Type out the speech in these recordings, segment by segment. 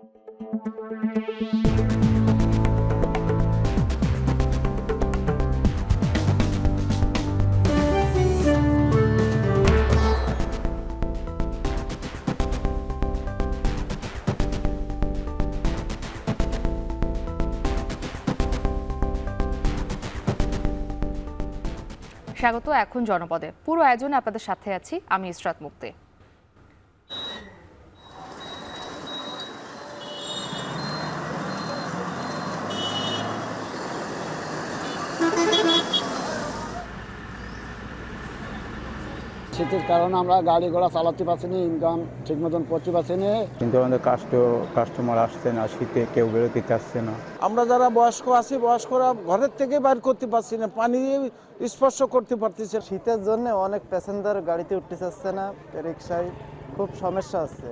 স্বাগত এখন জনপদে। পুরো আয়োজনে আপনাদের সাথে আছি আমি ইসরাত মুক্তি। শীতের কারণে আমরা গাড়ি ঘোড়া চালাতে পারছি না, ইনকাম ঠিক মতন করতে পারছি না। কিন্তু আমাদের কাস্টমার আসছে না, শীতে কেউ বেরোতে চাচ্ছে না। আমরা যারা বয়স্ক আছি, বয়স্করা ঘরের থেকে বাইর করতে পারছি না, পানি স্পর্শ করতে পারতেছে। শীতের জন্য অনেক প্যাসেঞ্জার গাড়িতে উঠতে চাচ্ছে না, রিক্সায় খুব সমস্যা আছে।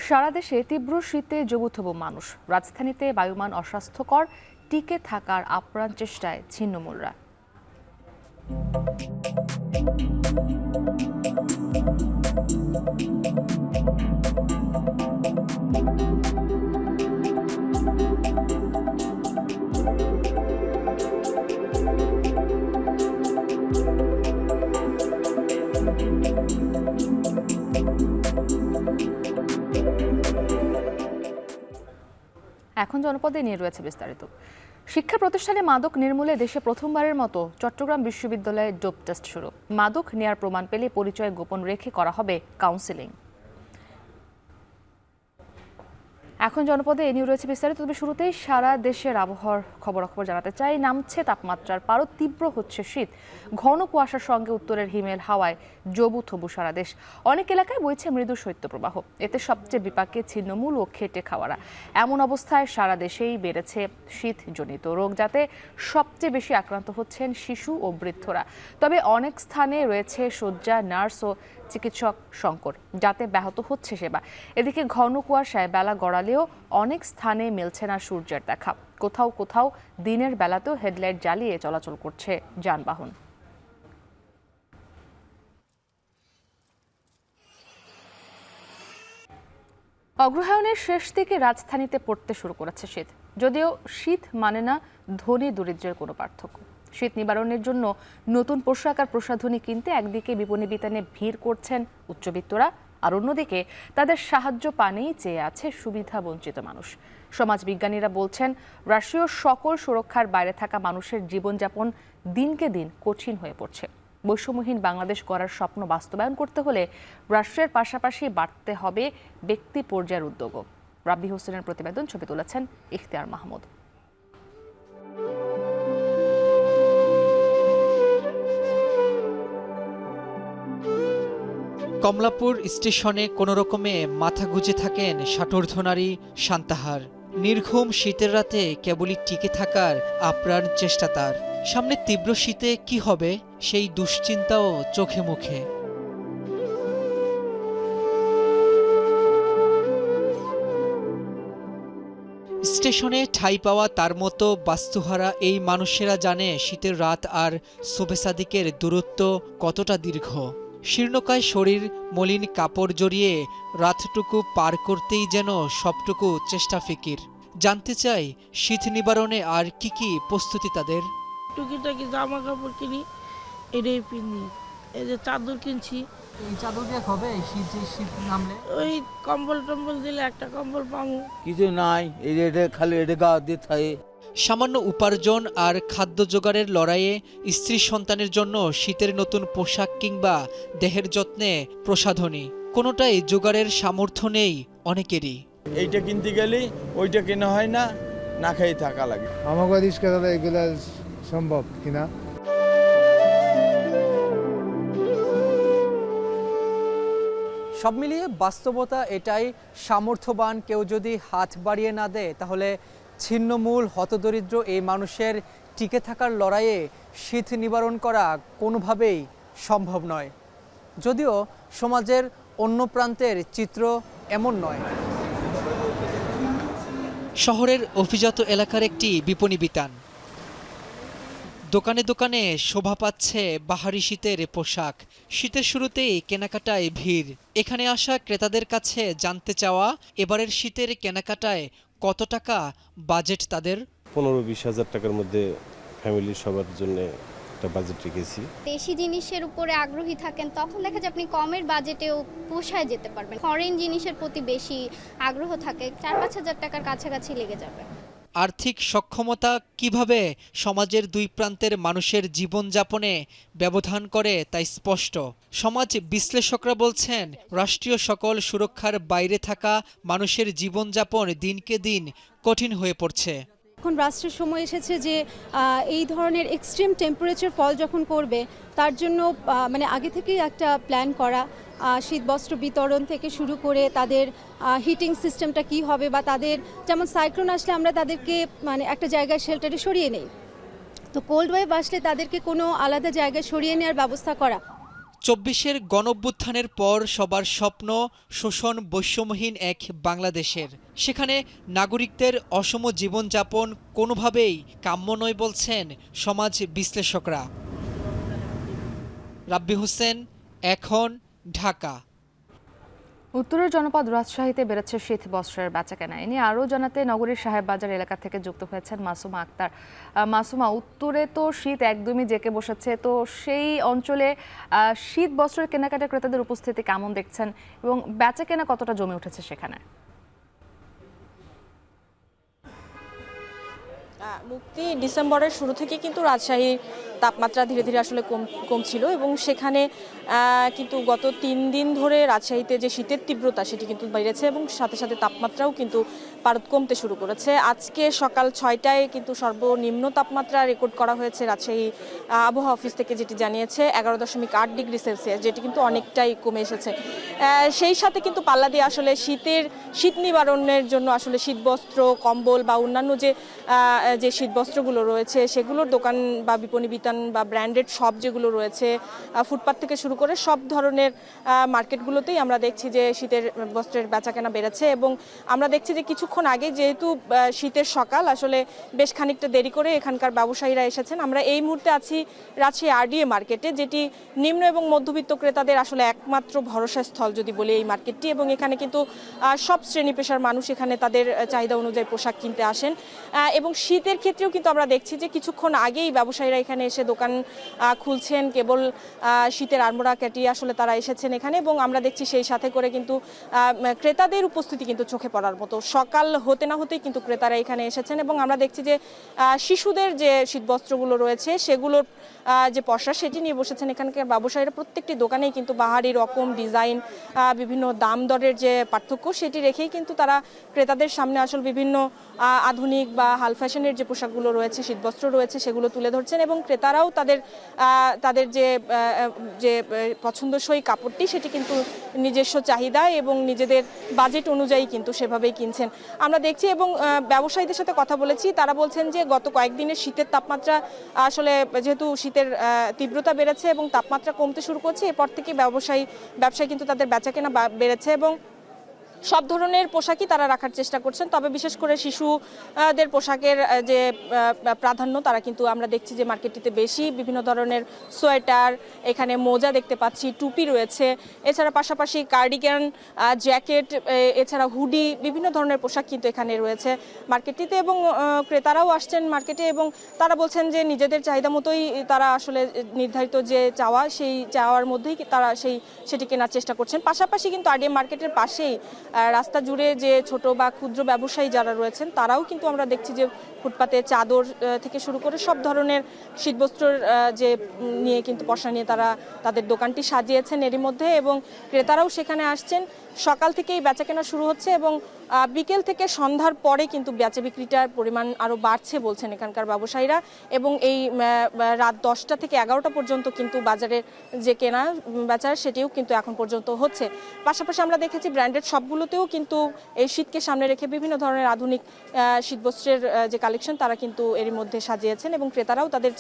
সারা দেশে তীব্র শীতে জবুথবু মানুষ। রাজধানীতে বায়ুমান অস্বাস্থ্যকর, টিকে থাকার আপ্রাণ চেষ্টায় ছিন্নমূলরা। এখন জনপদে নিয়ে রয়েছে বিস্তারিত। শিক্ষা প্রতিষ্ঠানে মাদক নির্মূলে দেশে প্রথমবারের মতো চট্টগ্রাম বিশ্ববিদ্যালয়ে ডোপ টেস্ট শুরু। মাদক নেয়ার প্রমাণ পেলে পরিচয় গোপন রেখে করা হবে কাউন্সেলিং। এখন জনপদে এ নিয়ে রয়েছে বিস্তারিত। তবে শুরুতেই সারা দেশের আবহাওয়ার খবরাখবর জানাতে চাই। নামছে তাপমাত্রার পারদ, তীব্র হচ্ছে শীত, ঘন কুয়াশার সঙ্গে উত্তরের হিমেল হাওয়ায় জবুথবু সারা দেশ। অনেক এলাকায় বইছে মৃদু শৈত্যপ্রবাহ, এতে সবচেয়ে বিপাকে ছিন্নমূল ও খেটে খাওয়ারা। এমন অবস্থায় সারা দেশেই বেড়েছে শীতজনিত রোগ, যাতে সবচেয়ে বেশি আক্রান্ত হচ্ছেন শিশু ও বৃদ্ধরা। তবে অনেক স্থানে রয়েছে শয্যা, নার্স ও চিকিৎসক সংকট, যাতে ব্যাহত হচ্ছে সেবা। এদিকে ঘন কুয়াশায় বেলা গড়ালেও অনেক স্থানে মিলছে না সূর্যের দেখা। কোথাও কোথাও দিনের বেলাতেও হেডলাইট জ্বালিয়ে চলাচল করছে যানবাহন। অগ্রহায়ণের শেষ দিকে রাজধানীতে পড়তে শুরু করেছে শীত। যদিও শীত মানে না ধনী দরিদ্রের কোনো পার্থক্য। শীত নিবারণের জন্য নতুন পোশাক আর প্রসাধনী কিনতে একদিকে বিপণী বিতানে ভিড় করছেন উচ্চবিত্তরা, আর অন্যদিকে তাদের সাহায্য পানেই চেয়ে আছে সুবিধা বঞ্চিত মানুষ। সমাজবিজ্ঞানীরা বলছেন, রাষ্ট্রীয় সকল সুরক্ষার বাইরে থাকা মানুষের জীবনযাপন দিনকে দিন কঠিন হয়ে পড়ছে। বৈষম্যহীন বাংলাদেশ গড়ার স্বপ্ন বাস্তবায়ন করতে হলে রাষ্ট্রের পাশাপাশি বাড়তে হবে ব্যক্তি পর্যায়ের উদ্যোগও। রাব্বি হোসেনের প্রতিবেদন, ছবি তুলেছেন ইখতিয়ার মাহমুদ। কমলাপুর স্টেশনে কোনো রকমে মাথা গুঁজে থাকেন ষাটোর্ধ্বনারী শান্তাহার। নির্ঘুম শীতের রাতে কেবলই টিকে থাকার আপ্রাণ চেষ্টা তার। সামনে তীব্র শীতে কি হবে সেই দুশ্চিন্তাও চোখে মুখে। স্টেশনে ঠাঁই পাওয়া তার মতো বাস্তুহারা এই মানুষেরা জানে শীতের রাত আর শোবে সাদিকের দূরত্ব কতটা দীর্ঘ। শীর্ণকায় শরীর, মলিন কাপড় জড়িয়ে রাতটুকু পার করতেই যেন সবটুকু চেষ্টা ফিকির। জানতে চাই শীত নিবারণে আর কি কি প্রস্তুতি তাদের। টুকিটাকি জামা কাপড় কিনি, এটাই পিনি। এই যে চাদর কিনছি। এই চাদর দিয়ে হবে শীত নামলে? ওই কম্বল টম্বল দিলে একটা কম্বল পাবো। কিছু নাই, এই যে খালি এটা গা দিয়ে থাকে। সামান্য উপার্জন আর খাদ্য জোগাড়ের লড়াইয়ে স্ত্রী সন্তানের জন্য শীতের নতুন পোশাক কিংবা দেহের যত্নে প্রসাধনী, কোনোটাই জোগাড়ের সামর্থ্য নেই অনেকেরই। এইটা কিনতে গেলে ওইটা কেনা হয় না, না খেয়ে থাকা লাগে। আমাকে রিস্কা এগুলো সম্ভব কিনা? সব মিলিয়ে বাস্তবতা এটাই, সামর্থ্যবান কেউ যদি হাত বাড়িয়ে না দেয় তাহলে ছিন্নমূল হতদরিদ্র এই মানুষের টিকে থাকার লড়াইয়ে শীত নিবারণ করা কোনোভাবেই সম্ভব নয়। যদিও সমাজের অন্য প্রান্তের চিত্র এমন নয়। শহরের অভিজাত এলাকার একটি বিপণী বিতান। দোকানে দোকানে শোভা পাচ্ছে বাহারি শীতের পোশাক। শীতের শুরুতেই কেনাকাটায় ভিড়। এখানে আসা ক্রেতাদের কাছে জানতে চাওয়া এবারের শীতের কেনাকাটায় কত টাকা বাজেট তাদের। 15-20 হাজার টাকার মধ্যে ফ্যামিলির সবার জন্য একটা বাজেট রেখেছি। দেশি জিনিসের উপরে আগ্রহী থাকেন তখন দেখা যায় আপনি কমের বাজেটেও পোষায় যেতে পারবেন। ফরেন জিনিসের প্রতি বেশি আগ্রহ থাকে 4-5 হাজার টাকার কাছাকাছি লেগে যাবে। আর্থিক সক্ষমতা কিভাবে সমাজের দুই প্রান্তের মানুষের জীবনযাপনে ব্যবধান করে তাই স্পষ্ট। সমাজ বিশ্লেষকরা বলছেন, রাষ্ট্রীয় সকল সুরক্ষার বাইরে থাকা মানুষের জীবনযাপন দিনকে দিন কঠিন হয়ে পড়ছে। এখন রাষ্ট্রের সময় এসেছে যে এই ধরনের এক্সট্রিম টেম্পারেচার ফল যখন করবে তার জন্য মানে আগে থেকেই একটা প্ল্যান করা, শীতবস্ত্র বিতরণ থেকে শুরু করে তাদের হিটিং সিস্টেমটা কি হবে, বা তাদের যেমন সাইক্লোন আসলে আমরা তাদেরকে মানে একটা জায়গায় শেল্টারে সরিয়ে নেই, তো কোল্ড ওয়েভ আসলে তাদেরকে কোনো আলাদা জায়গায় সরিয়ে নেওয়ার ব্যবস্থা করা। 24-এর গণঅভ্যুত্থানের পর সবার স্বপ্ন শোষণ বৈষম্যহীন এক বাংলাদেশের। সেখানে নাগরিকদের অসম জীবনযাপন কোনোভাবেই কাম্য নয় বলছেন সমাজ বিশ্লেষকরা। রাব্বি হোসেন, এখন, ঢাকা। উত্তরের জনপদ রাজশাহীতে বেড়েছে শীত বস্ত্রের বেচাকেনা। এ নিয়ে আরও জানাতে নগরীর সাহেববাজার এলাকা থেকে যুক্ত হয়েছেন মাসুমা আক্তার। মাসুমা, উত্তরে তো শীত একদমই জেঁকে বসেছে, তো সেই অঞ্চলে শীত বস্ত্রের কেনাকাটা ক্রেতাদের উপস্থিতি কেমন দেখছেন এবং বেচাকেনা কতটা জমে উঠেছে সেখানে? মুক্তি ডিসেম্বরের শুরু থেকে কিন্তু রাজশাহীর তাপমাত্রা ধীরে ধীরে আসলে কমছিল এবং সেখানে কিন্তু গত 3 দিন ধরে রাজশাহীতে যে শীতের তীব্রতা সেটি কিন্তু বেড়েছে এবং সাথে সাথে তাপমাত্রাও কিন্তু পারদ কমতে শুরু করেছে। আজকে সকাল 6টায় কিন্তু সর্বনিম্ন তাপমাত্রা রেকর্ড করা হয়েছে রাজশাহী আবহাওয়া অফিস থেকে, যেটি জানিয়েছে 11.8 ডিগ্রি সেলসিয়াস, যেটি কিন্তু অনেকটাই কমে এসেছে। সেই সাথে কিন্তু পাল্লা দিয়ে আসলে শীত নিবারণের জন্য আসলে শীতবস্ত্র, কম্বল বা অন্যান্য যে শীতবস্ত্রগুলো রয়েছে সেগুলোর দোকান বা বিপণী বিতান বা ব্র্যান্ডেড শপ যেগুলো রয়েছে, ফুটপাত থেকে শুরু করে সব ধরনের মার্কেটগুলোতেই আমরা দেখছি যে শীতের বস্ত্রের বেচাকেনা বেড়েছে। এবং আমরা দেখছি যে কিছুক্ষণ আগে যেহেতু শীতের সকাল, আসলে বেশ খানিকটা দেরি করে এখানকার ব্যবসায়ীরা এসেছেন। আমরা এই মুহূর্তে আছি রাজশাহী আরডিএ মার্কেটে, যেটি নিম্ন এবং মধ্যবিত্ত ক্রেতাদের আসলে একমাত্র ভরসা স্থল যদি বলি এই মার্কেটটি। এবং এখানে কিন্তু সব শ্রেণী পেশার মানুষ এখানে তাদের চাহিদা অনুযায়ী পোশাক কিনতে আসেন। এবং শীতের ক্ষেত্রেও কিন্তু আমরা দেখছি যে কিছুক্ষণ আগেই ব্যবসায়ীরা এখানে এসে দোকান খুলছেন, কেবল শীতের আড়মোড়া কাটিয়ে আসলে তারা এসেছেন এখানে। এবং আমরা দেখছি সেই সাথে করে কিন্তু ক্রেতাদের উপস্থিতি কিন্তু চোখে পড়ার মতো। সকাল হতে না হতেই কিন্তু ক্রেতারা এখানে এসেছেন এবং আমরা দেখছি যে শিশুদের যে শীতবস্ত্রগুলো রয়েছে সেগুলোর যে পসরা সেটি নিয়ে বসেছেন এখানকার ব্যবসায়ীরা। প্রত্যেকটি দোকানেই কিন্তু বাহারি রকম ডিজাইন, বিভিন্ন দাম দরের যে পার্থক্য সেটি রেখেই কিন্তু তারা ক্রেতাদের সামনে আসলে বিভিন্ন আধুনিক বা হাল ফ্যাশনের যে পোশাকগুলো রয়েছে, শীতবস্ত্র রয়েছে সেগুলো তুলে ধরছেন এবং ক্রেতারাও তাদের যে পছন্দসই কাপড়টি সেটি কিন্তু নিজস্ব চাহিদা এবং নিজেদের বাজেট অনুযায়ী কিন্তু সেভাবেই কিনছেন আমরা দেখছি। এবং ব্যবসায়ীদের সাথে কথা বলেছি, তারা বলছেন যে গত কয়েকদিনের শীতের তাপমাত্রা আসলে যেহেতু শীতের তীব্রতা বেড়েছে এবং তাপমাত্রা কমতে শুরু করছে, এরপর থেকে ব্যবসায়ী কিন্তু তাদের বেচাকেনা বেড়েছে এবং সব ধরনের পোশাকই তারা রাখার চেষ্টা করছেন। তবে বিশেষ করে শিশুদের পোশাকের যে প্রাধান্য তারা কিন্তু আমরা দেখছি যে মার্কেটটিতে বেশি। বিভিন্ন ধরনের সোয়েটার, এখানে মোজা দেখতে পাচ্ছি, টুপি রয়েছে, এছাড়া পাশাপাশি কার্ডিগান, জ্যাকেট, এছাড়া হুডি, বিভিন্ন ধরনের পোশাক কিন্তু এখানে রয়েছে মার্কেটটিতে। এবং ক্রেতারাও আসছেন মার্কেটে এবং তারা বলছেন যে নিজেদের চাহিদা মতোই তারা আসলে নির্ধারিত যে সেই চাওয়ার মধ্যেই তারা সেটি কেনার চেষ্টা করছেন। পাশাপাশি কিন্তু আরডিএম মার্কেটের পাশেই রাস্তা জুড়ে যে ছোট বা ক্ষুদ্র ব্যবসায়ী যারা রয়েছেন তারাও কিন্তু আমরা দেখছি যে ফুটপাতে চাদর থেকে শুরু করে সব ধরনের শীতবস্ত্রের যে নিয়ে কিন্তু পসরা নিয়ে তারা তাদের দোকানটি সাজিয়েছেন এরই মধ্যে এবং ক্রেতারাও সেখানে আসছেন। সকাল থেকেই বেচাকেনা শুরু হচ্ছে এবং বিকেল থেকে সন্ধ্যার পরে কিন্তু বেচা বিক্রিটার পরিমাণ আরও বাড়ছে বলছেন এখানকার ব্যবসায়ীরা। এবং এই রাত 10টা থেকে 11টা পর্যন্ত কিন্তু বাজারের যে কেনা বেচা সেটিও কিন্তু এখন পর্যন্ত হচ্ছে। পাশাপাশি আমরা দেখেছি ব্র্যান্ডেড শপগুলোতেও কিন্তু এই শীতকে সামনে রেখে বিভিন্ন ধরনের আধুনিক শীতবস্ত্রের যে কালেকশন তারা কিন্তু এরই মধ্যে সাজিয়েছেন এবং ক্রেতারাও তাদের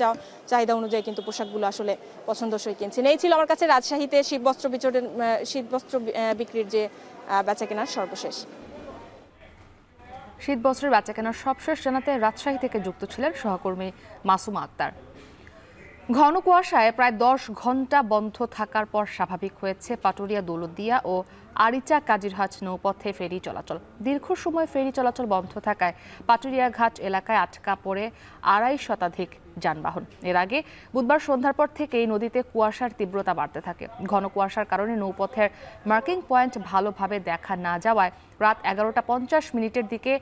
চাহিদা অনুযায়ী কিন্তু পোশাকগুলো আসলে পছন্দসই কিনছেন। এই ছিল আমার কাছে রাজশাহীতে শীতবস্ত্র বিক্রির যে বেচাকেনার সর্বশেষ। শীতবস্ত্রের বেচাকেনার সবশেষ জানাতে রাজশাহী থেকে যুক্ত ছিলেন সহকর্মী মাসুমা আক্তার। ঘন কুয়াশায় প্রায় 10 ঘন্টা বন্ধ থাকার পর স্বাভাবিক হয়েছে পাটুরিয়া দৌলতদিয়া ও আরিচা কাজিরহাট নৌপথে ফেরি চলাচল। দীর্ঘ সময় ফেরি চলাচল বন্ধ থাকায় পাটুরিয়া ঘাট এলাকায় আটকা পড়ে 2.5 শতাধিক যানবাহন। এর আগে বুধবার সন্ধ্যার পর থেকেই নদীতে কুয়াশার তীব্রতা বাড়তে থাকে। ঘন কুয়াশার কারণে নৌপথের মার্কিং পয়েন্ট ভালোভাবে দেখা না যাওয়ায় রাত 11:50 দিকে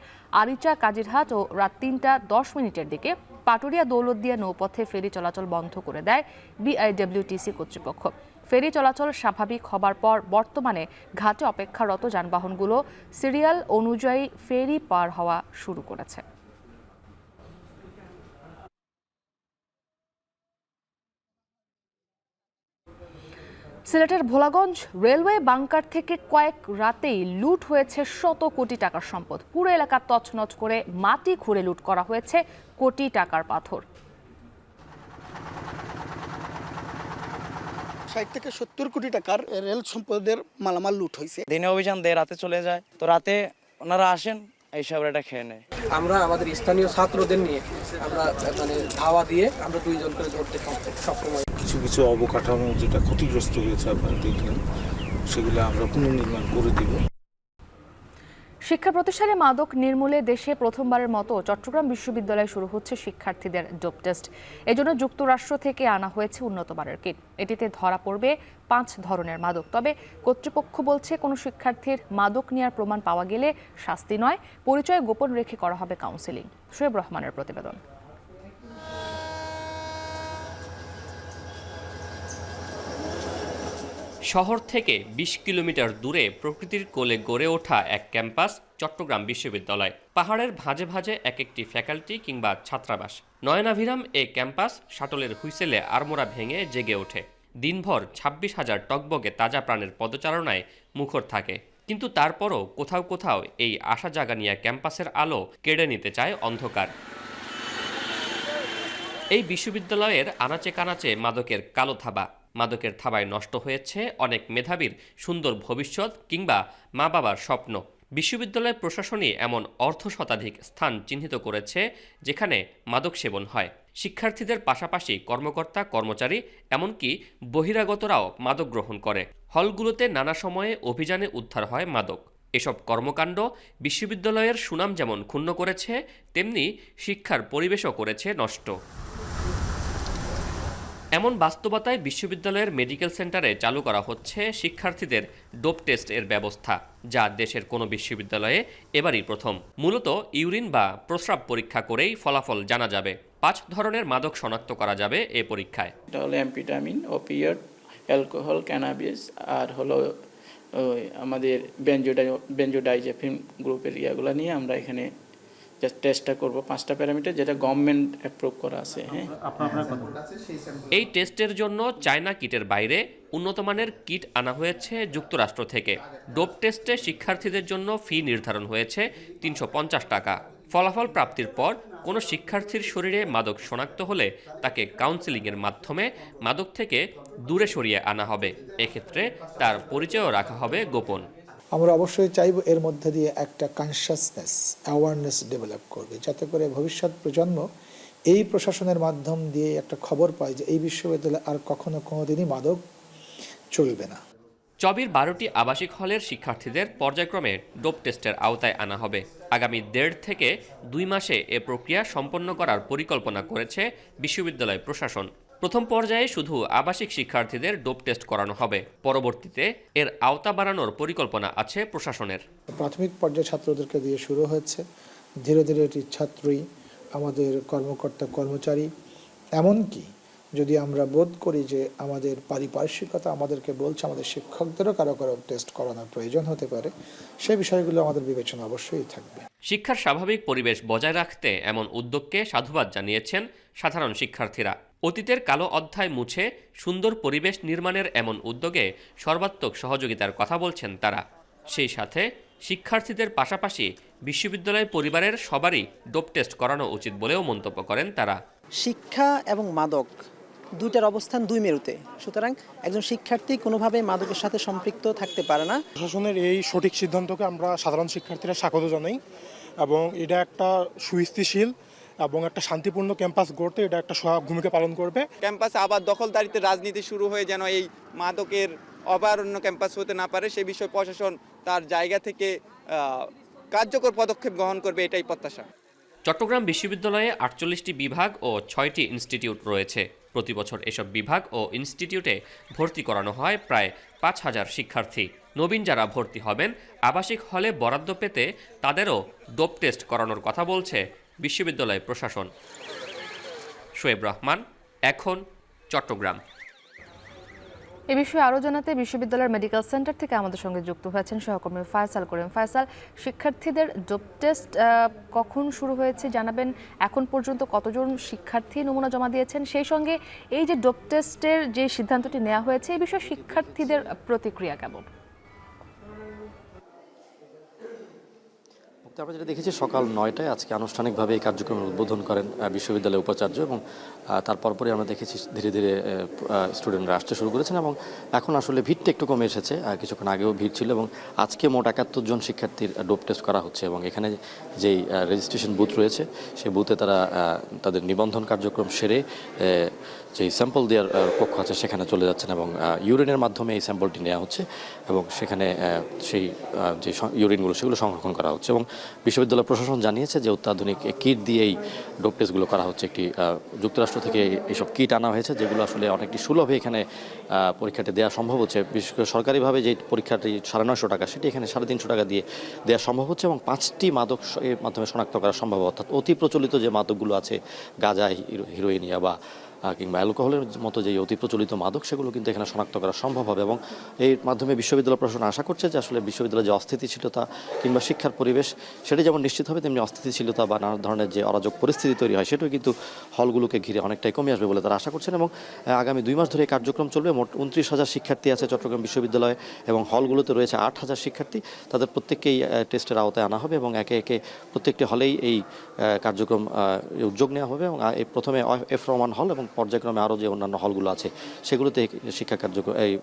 আরিচা কাজিরহাট ও রাত 3:10 দিকে পাটুরিয়া দৌলতদিয়া নৌপথে ফেরি চলাচল বন্ধ করে দেয় বিআইডব্লিউটিসি কর্তৃপক্ষ। ফেরি চলাচল স্বাভাবিক হবার পর বর্তমানে ঘাটে অপেক্ষারত যানবাহনগুলো সিরিয়াল অনুযায়ী ফেরি পার হওয়া শুরু করেছে। সিলেটের ভোলাগঞ্জ রেলওয়ে বাংকার থেকে কয়েক রাতেই লুট হয়েছে শত কোটি টাকার সম্পদ। পুরো এলাকা তছনছ করে মাটি খুঁড়ে লুট করা হয়েছে কোটি টাকার পাথর। 60 থেকে 70 কোটি টাকার রেল সম্পদের মালামাল লুট হয়েছে। দিনে অভিযান দেয়, রাতে চলে যায়, তো রাতে ওনারা আসেন এইসব এটা খেয়ে নেয়। আমরা আমাদের স্থানীয় ছাত্রদের নিয়ে আমরা মানে ধাওয়া দিয়ে আমরা 2 জন করে ধরতে সক্ষম হই। কিছু কিছু অবকাঠামো যেটা ক্ষতিগ্রস্ত হয়েছে আপনারা দেখলেন, সেগুলো আমরা পুনর্নির্মাণ করে দিব। শিক্ষা প্রতিষ্ঠানে মাদক নির্মূলে দেশে প্রথমবারের মতো চট্টগ্রাম বিশ্ববিদ্যালয়ে শুরু হচ্ছে শিক্ষার্থীদের ডোপ টেস্ট। এজন্য যুক্তরাষ্ট্র থেকে আনা হয়েছে উন্নত মানের কিট। এটিতে ধরা পড়বে 5 ধরনের মাদক। তবে কর্তৃপক্ষ বলছে কোনো শিক্ষার্থীর মাদক নেওয়ার প্রমাণ পাওয়া গেলে শাস্তি নয়, পরিচয় গোপন রেখে করা হবে কাউন্সেলিং। শোয়েব রহমানের প্রতিবেদন। শহর থেকে 20 কিলোমিটার দূরে প্রকৃতির কোলে গড়ে ওঠা এক ক্যাম্পাস চট্টগ্রাম বিশ্ববিদ্যালয়। পাহাড়ের ভাঁজে ভাঁজে এক একটি ফ্যাকাল্টি কিংবা ছাত্রাবাস। নয়নাভিরাম এই ক্যাম্পাস শাটলের হুইসেলে আড়মোড়া ভেঙে জেগে ওঠে। দিনভর 26,000 টগবগে তাজা প্রাণের পদচারণায় মুখর থাকে। কিন্তু তারপরও কোথাও কোথাও এই আশা জাগানিয়া ক্যাম্পাসের আলো কেড়ে নিতে চায় অন্ধকার। এই বিশ্ববিদ্যালয়ের আনাচে কানাচে মাদকের কালো থাবা। মাদকের থাবায় নষ্ট হয়েছে অনেক মেধাবীর সুন্দর ভবিষ্যৎ কিংবা মা বাবার স্বপ্ন। বিশ্ববিদ্যালয় প্রশাসনই এমন অর্ধশতাধিক স্থান চিহ্নিত করেছে যেখানে মাদক সেবন হয়। শিক্ষার্থীদের পাশাপাশি কর্মকর্তা কর্মচারী এমনকি বহিরাগতরাও মাদক গ্রহণ করে। হলগুলোতে নানা সময়ে অভিযানে উদ্ধার হয় মাদক। এসব কর্মকাণ্ড বিশ্ববিদ্যালয়ের সুনাম যেমন ক্ষুণ্ণ করেছে, তেমনি শিক্ষার পরিবেশও করেছে নষ্ট। এমন বাস্তবতায় বিশ্ববিদ্যালয়ের মেডিকেল সেন্টারে চালু করা হচ্ছে শিক্ষার্থীদের ডোপ টেস্ট এর ব্যবস্থা, যা দেশের কোনো বিশ্ববিদ্যালয়ে এবারই প্রথম। মূলত ইউরিন বা প্রস্রাব পরীক্ষা করেই ফলাফল জানা যাবে। 5 ধরনের মাদক শনাক্ত করা যাবে এ পরীক্ষায়। এটা হলো অ্যাম্ফেটামিন, ওপিয়েট, অ্যালকোহল, ক্যানাবিস আর হলো আমাদের বেনজোডাইজেপিন গ্রুপের ইয়াগুলো নিয়ে আমরা এখানে টেস্টটা করব। 5টা প্যারামিটার যেটা গভর্নমেন্ট অ্যাপ্রুভ করা আছে। হ্যাঁ, এই টেস্টের জন্য চায়না কিটের বাইরে উন্নতমানের কিট আনা হয়েছে যুক্তরাষ্ট্র থেকে। ডোপ টেস্টে শিক্ষার্থীদের জন্য ফি নির্ধারণ হয়েছে 350 টাকা। ফলাফল প্রাপ্তির পর কোনো শিক্ষার্থীর শরীরে মাদক শনাক্ত হলে তাকে কাউন্সেলিংয়ের মাধ্যমে মাদক থেকে দূরে সরিয়ে আনা হবে। এক্ষেত্রে তার পরিচয়ও রাখা হবে গোপন। আমরা অবশ্যই চাইব এর মধ্যে দিয়ে একটা কনসিয়াসনেস, অ্যাওয়ারনেস ডেভেলপ করবে, যাতে করে ভবিষ্যৎ প্রজন্ম এই প্রশাসনের মাধ্যম দিয়ে একটা খবর পায় যে এই বিশ্ববিদ্যালয়ে আর কখনো কোনোদিনই মাদক চলবে না। চবির 12টি আবাসিক হলের শিক্ষার্থীদের পর্যায়ক্রমে ডোপ টেস্টের আওতায় আনা হবে। আগামী 1.5 থেকে 2 মাসে এ প্রক্রিয়া সম্পন্ন করার পরিকল্পনা করেছে বিশ্ববিদ্যালয় প্রশাসন। প্রথম পর্যায়ে শুধু আবাসিক শিক্ষার্থীদের ডোপ টেস্ট করানো হবে। পরবর্তীতে এর আওতা বাড়ানোর পরিকল্পনা আছে প্রশাসনের। প্রাথমিক পর্যায়ে ছাত্রদেরকে দিয়ে শুরু হয়েছে, ধীরে ধীরে এটি ছাত্রী, আমাদের কর্মকর্তা কর্মচারী, এমনকি যদি আমরা বোধ করি যে আমাদের পারিপার্শ্বিকতা আমাদেরকে বলছে আমাদের শিক্ষকদেরও কারো কারো টেস্ট করানোর প্রয়োজন হতে পারে, সেই বিষয়গুলো আমাদের বিবেচনা অবশ্যই থাকবে। শিক্ষার স্বাভাবিক পরিবেশ বজায় রাখতে এমন উদ্যোগকে সাধুবাদ জানিয়েছেন সাধারণ শিক্ষার্থীরা। অতীতের কালো অধ্যায় মুছে সুন্দর পরিবেশ নির্মাণের এমন উদ্যোগে সর্বাত্মক সহযোগিতার কথা বলছেন তারা। সেই সাথে শিক্ষার্থীদের পাশাপাশি বিশ্ববিদ্যালয় পরিবারের সবারই ডোপ টেস্ট করানো উচিত বলেও মন্তব্য করেন তারা। শিক্ষা এবং মাদক দুইটার অবস্থান 2 মেরুতে, সুতরাং একজন শিক্ষার্থী কোনোভাবে মাদকের সাথে সম্পৃক্ত থাকতে পারে না। প্রশাসনের এই সঠিক সিদ্ধান্তকে আমরা সাধারণ শিক্ষার্থীরা স্বাগত জানাই এবং এটা একটা সুস্থিতিশীল এবং একটা শান্তিপূর্ণ ক্যাম্পাস গড়তে এটা একটা সহায়ক ভূমিকা পালন করবে। ক্যাম্পাসে আবার দখলদারিতে রাজনীতি শুরু হয়ে যেন এই মাদকের অভয়ারণ্য ক্যাম্পাস হতে না পারে, সে বিষয়ে প্রশাসন তার জায়গা থেকে কার্যকর পদক্ষেপ গ্রহণ করবে, এটাই প্রত্যাশা। চট্টগ্রাম বিশ্ববিদ্যালয়ে 48টি বিভাগ ও 6টি ইনস্টিটিউট রয়েছে। প্রতি বছর এসব বিভাগ ও ইনস্টিটিউটে ভর্তি করানো হয় প্রায় 5,000 শিক্ষার্থী। নবীন যারা ভর্তি হবেন আবাসিক হলে বরাদ্দ পেতে তাদেরও ডোপ টেস্ট করানোর কথা বলছে বিশ্ববিদ্যালয় প্রশাসন। শোয়েব রহমান, এখন, চট্টগ্রাম। এ বিষয়ে আরও জানাতে বিশ্ববিদ্যালয়ের মেডিকেল সেন্টার থেকে আমাদের সঙ্গে যুক্ত হয়েছেন সহকর্মী ফায়সাল করিম। ফায়সাল, শিক্ষার্থীদের ডোপ টেস্ট কখন শুরু হয়েছে জানাবেন? এখন পর্যন্ত কতজন শিক্ষার্থী নমুনা জমা দিয়েছেন? সেই সঙ্গে এই যে ডোপ টেস্টের যে সিদ্ধান্তটি নেওয়া হয়েছে এই বিষয়ে শিক্ষার্থীদের প্রতিক্রিয়া কেমন? আমরা যেটা দেখেছি সকাল 9টায় আজকে আনুষ্ঠানিকভাবে এই কার্যক্রমের উদ্বোধন করেন বিশ্ববিদ্যালয়ের উপাচার্য, এবং তারপর আমরা দেখেছি ধীরে ধীরে স্টুডেন্টরা আসতে শুরু করেছেন এবং এখন আসলে ভিড়টা একটু কমে এসেছে। কিছুক্ষণ আগেও ভিড় ছিল এবং আজকে মোট 71 জন শিক্ষার্থীর ডোপ টেস্ট করা হচ্ছে এবং এখানে যেই রেজিস্ট্রেশন বুথ রয়েছে সেই বুথে তারা তাদের নিবন্ধন কার্যক্রম সেরে যেই স্যাম্পল দেওয়ার কক্ষ আছে সেখানে চলে যাচ্ছেন এবং ইউরিনের মাধ্যমে এই স্যাম্পলটি নেওয়া হচ্ছে এবং সেখানে সেই যে ইউরিনগুলো সেগুলো সংরক্ষণ করা হচ্ছে। এবং বিশ্ববিদ্যালয় প্রশাসন জানিয়েছে যে অত্যাধুনিক কিট দিয়ে এই ডোপ টেস্টগুলো করা হচ্ছে। একটি যুক্তরাষ্ট্র থেকে এইসব কিট আনা হয়েছে যেগুলো আসলে অনেকটি সুলভে এখানে পরীক্ষাটি দেওয়া সম্ভব হচ্ছে। বিশেষ করে সরকারিভাবে যে পরীক্ষাটি 950 টাকা সেটি এখানে 350 টাকা দিয়ে দেওয়া সম্ভব হচ্ছে এবং 5টি মাদক এর মাধ্যমে শনাক্ত করা সম্ভব। অর্থাৎ অতি প্রচলিত যে মাদকগুলো আছে, গাঁজা, হিরোইন, ইয়াবা কিংবা অ্যালকোহলের মতো যে অতি প্রচলিত মাদক সেগুলো কিন্তু এখানে শনাক্ত করা সম্ভব হবে এবং এর মাধ্যমে বিশ্ববিদ্যালয় প্রশাসন আশা করছে যে আসলে বিশ্ববিদ্যালয়ের যে অস্থিতিশীলতা কিংবা শিক্ষার পরিবেশ সেটি যেমন নিশ্চিত হবে, তেমনি অস্থিতিশীলতা বা নানা ধরনের যে অরাজক পরিস্থিতি তৈরি হয় সেটাও কিন্তু হলগুলোকে ঘিরে অনেকটাই কমে আসবে বলে তারা আশা করছেন। এবং আগামী 2 মাস ধরে এই কার্যক্রম চলবে। মোট 29,000 শিক্ষার্থী আছে চট্টগ্রাম বিশ্ববিদ্যালয়ে এবং হলগুলোতে রয়েছে 8,000 শিক্ষার্থী। তাদের প্রত্যেককেই টেস্টের আওতায় আনা হবে এবং একে একে প্রত্যেকটি হলেই এই কার্যক্রম উদ্যোগ নেওয়া হবে এবং প্রথমে এফ রহমান হল এবং পর্যায়ক্রমে আরও যে অন্যান্য হলগুলো আছে সেগুলোতে শিক্ষা কার্যক্রম এই